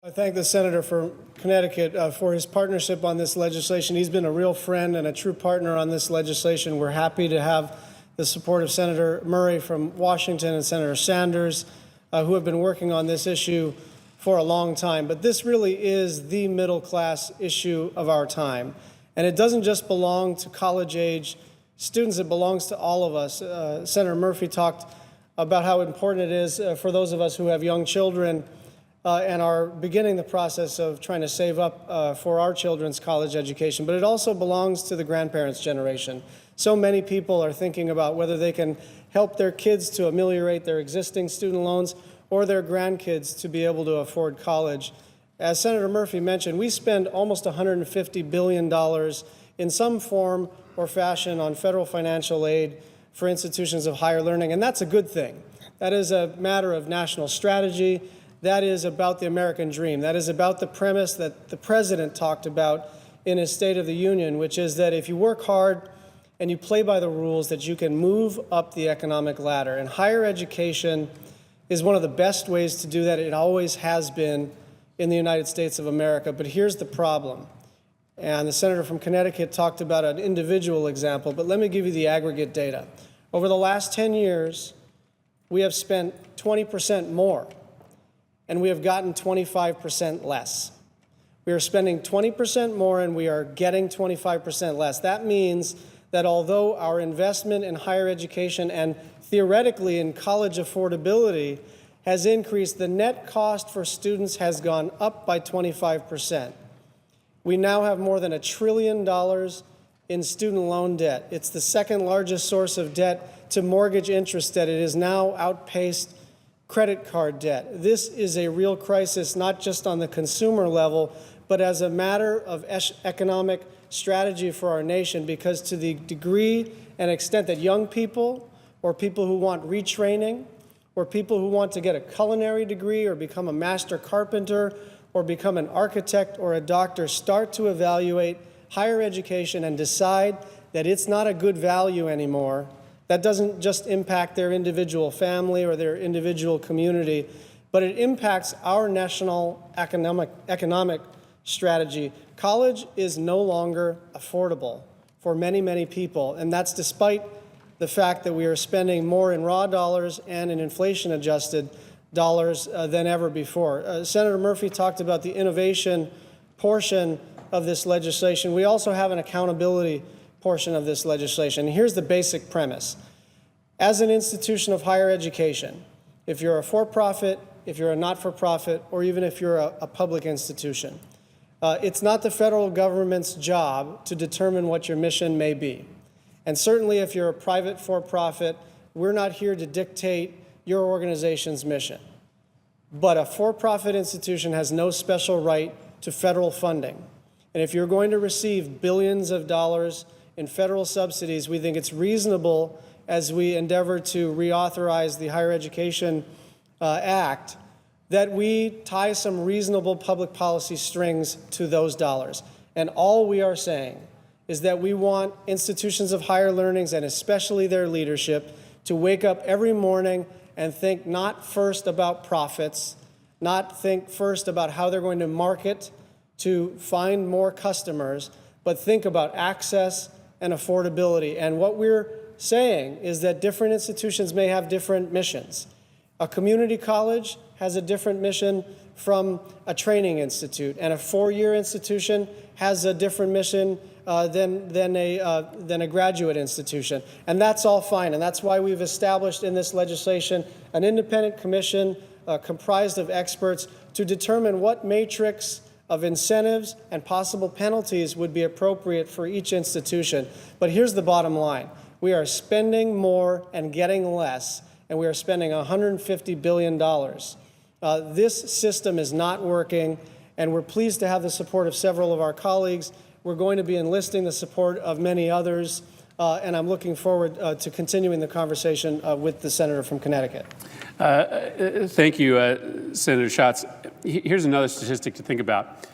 I thank the senator from Connecticut for his partnership on this legislation. He's been a real friend and a true partner on this legislation. We're happy to have the support of Senator Murray from Washington and Senator Sanders, who have been working on this issue for a long time. But this really is the middle-class issue of our time. And it doesn't just belong to college-age students, it belongs to all of us. Senator Murphy talked about how important it is for those of us who have young children and are beginning the process of trying to save up for our children's college education. But it also belongs to the grandparents' generation. So many people are thinking about whether they can help their kids to ameliorate their existing student loans or their grandkids to be able to afford college. As Senator Murphy mentioned, we spend almost $150 billion in some form or fashion on federal financial aid for institutions of higher learning, and that's a good thing. That is a matter of national strategy. That is about the American dream. That is about the premise that the president talked about in his State of the Union, which is that if you work hard and you play by the rules, that you can move up the economic ladder. And higher education is one of the best ways to do that. It always has been in the United States of America. But here's the problem. And the senator from Connecticut talked about an individual example, but let me give you the aggregate data. Over the last 10 years, we have spent 20% more, and we have gotten 25% less. We are spending 20% more, and we are getting 25% less. That means that although our investment in higher education and theoretically in college affordability has increased, the net cost for students has gone up by 25%. We now have more than $1 trillion in student loan debt. It's the second largest source of debt to mortgage interest debt. It has now outpaced credit card debt. This is a real crisis, not just on the consumer level, but as a matter of economic strategy for our nation, because to the degree and extent that young people or people who want retraining or people who want to get a culinary degree or become a master carpenter or become an architect or a doctor start to evaluate higher education and decide that it's not a good value anymore, that doesn't just impact their individual family or their individual community, but it impacts our national economic strategy. College is no longer affordable for many, many people, and that's despite the fact that we are spending more in raw dollars and in inflation-adjusted dollars than ever before. Senator Murphy talked about the innovation portion of this legislation. We also have an accountability portion of this legislation. Here's the basic premise. As an institution of higher education, if you're a for-profit, if you're a not-for-profit, or even if you're a public institution, it's not the federal government's job to determine what your mission may be. And certainly if you're a private for-profit, we're not here to dictate your organization's mission. But a for-profit institution has no special right to federal funding. And if you're going to receive billions of dollars in federal subsidies, we think it's reasonable, as we endeavor to reauthorize the Higher Education Act, that we tie some reasonable public policy strings to those dollars. And all we are saying is that we want institutions of higher learnings, and especially their leadership, to wake up every morning and think not first about profits, not think first about how they're going to market to find more customers, but think about access and affordability. And what we're saying is that different institutions may have different missions. A community college has a different mission from a training institute, and a four-year institution has a different mission than a graduate institution. And that's all fine, and that's why we've established in this legislation an independent commission comprised of experts to determine what matrix of incentives and possible penalties would be appropriate for each institution. But here's the bottom line. We are spending more and getting less, and we are spending $150 billion. This system is not working, and we're pleased to have the support of several of our colleagues. We're going to be enlisting the support of many others, and I'm looking forward to continuing the conversation with the senator from Connecticut. Thank you, Senator Schatz. Here's another statistic to think about.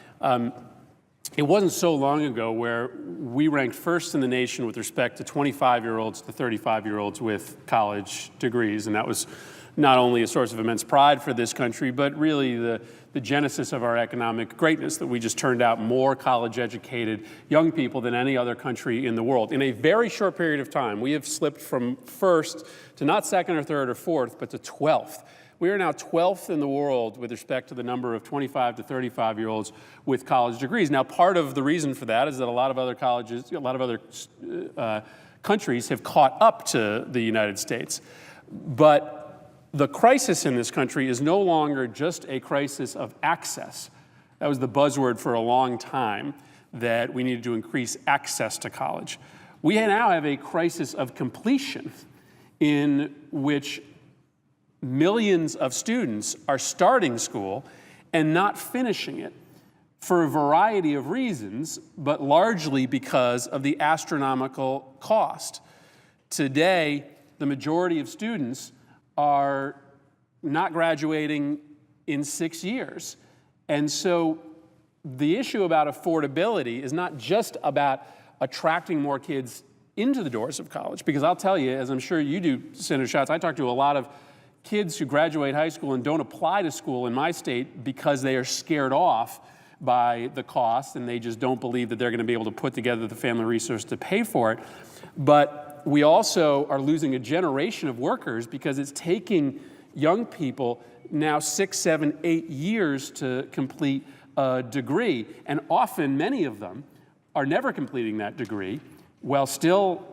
It wasn't so long ago where we ranked first in the nation with respect to 25-year-olds to 35-year-olds with college degrees, and that was not only a source of immense pride for this country, but really the genesis of our economic greatness, that we just turned out more college-educated young people than any other country in the world. In a very short period of time, we have slipped from first to not second or third or fourth, but to 12th. We are now 12th in the world with respect to the number of 25 to 35-year-olds with college degrees. Now, part of the reason for that is that a lot of other colleges, a lot of other countries have caught up to the United States. But the crisis in this country is no longer just a crisis of access. That was the buzzword for a long time, that we needed to increase access to college. We now have a crisis of completion, in which millions of students are starting school and not finishing it for a variety of reasons, but largely because of the astronomical cost. Today, the majority of students are not graduating in 6 years. And so the issue about affordability is not just about attracting more kids into the doors of college, because I'll tell you, as I'm sure you do, Senator Schatz, I talk to a lot of kids who graduate high school and don't apply to school in my state because they are scared off by the cost, and they just don't believe that they're going to be able to put together the family resource to pay for it. But we also are losing a generation of workers because it's taking young people now 6, 7, 8 years to complete a degree. And often, many of them are never completing that degree while still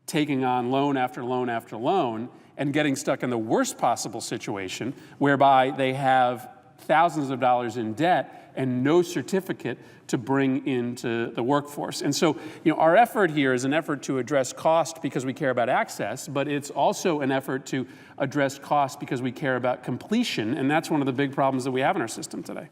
taking on loan after loan after loan, and getting stuck in the worst possible situation whereby they have thousands of dollars in debt and no certificate to bring into the workforce. And so, our effort here is an effort to address cost because we care about access, but it's also an effort to address cost because we care about completion, and that's one of the big problems that we have in our system today.